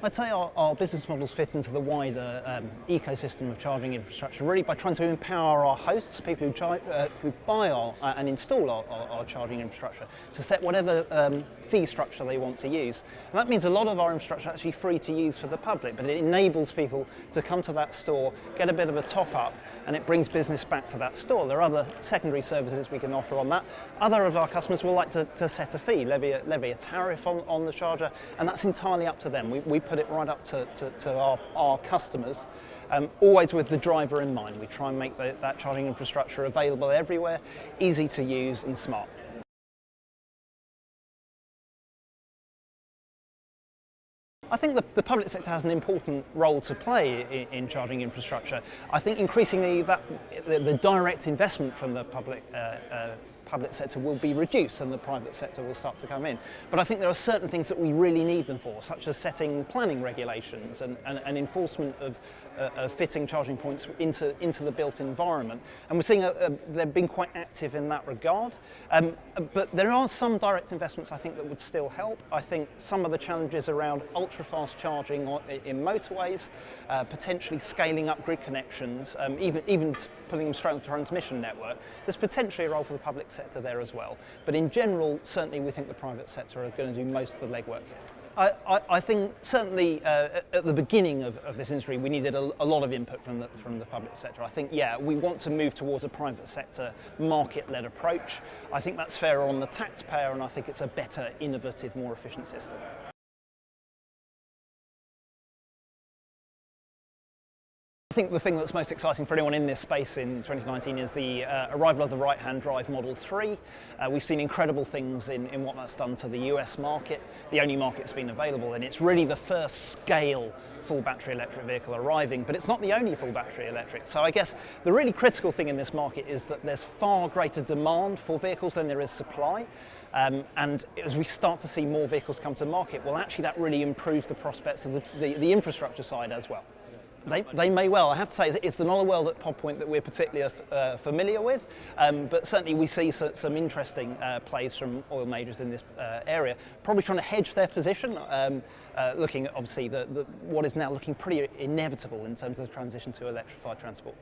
I'd say our business models fit into the wider ecosystem of charging infrastructure, really by trying to empower our hosts, people who buy and install our charging infrastructure, to set whatever fee structure they want to use. And that means a lot of our infrastructure is actually free to use for the public, but it enables people to come to that store, get a bit of a top up, and it brings business back to that store. There are other secondary services we can offer on that. Other of our customers will like to set a fee, levy a tariff on the charger, and that's entirely up to them. We put it right up to our customers, always with the driver in mind. We try and make that charging infrastructure available everywhere, easy to use and smart. I think the public sector has an important role to play in charging infrastructure. I think increasingly the direct investment from the public sector will be reduced and the private sector will start to come in. But I think there are certain things that we really need them for, such as setting planning regulations and enforcement of fitting charging points into the built environment. And we're seeing they've been quite active in that regard. But there are some direct investments I think that would still help. I think some of the challenges around ultra-fast charging in motorways, potentially scaling up grid connections, even putting them straight on the transmission network, there's potentially a role for the public sector there as well. But in general, certainly we think the private sector are going to do most of the legwork here. I think certainly at the beginning of this industry we needed a lot of input from the public sector. I think, yeah, we want to move towards a private sector market-led approach. I think that's fairer on the taxpayer, and I think it's a better, innovative, more efficient system. I think the thing that's most exciting for anyone in this space in 2019 is the arrival of the right-hand drive Model 3. We've seen incredible things in what that's done to the US market, the only market it's been available in. It's really the first scale full battery electric vehicle arriving, but it's not the only full battery electric. So I guess the really critical thing in this market is that there's far greater demand for vehicles than there is supply. And as we start to see more vehicles come to market, well, actually that really improves the prospects of the infrastructure side as well. They may well. I have to say it's another world at Pod Point that we're particularly familiar with, but certainly we see some interesting plays from oil majors in this area, probably trying to hedge their position, looking at obviously what is now looking pretty inevitable in terms of the transition to electrified transport.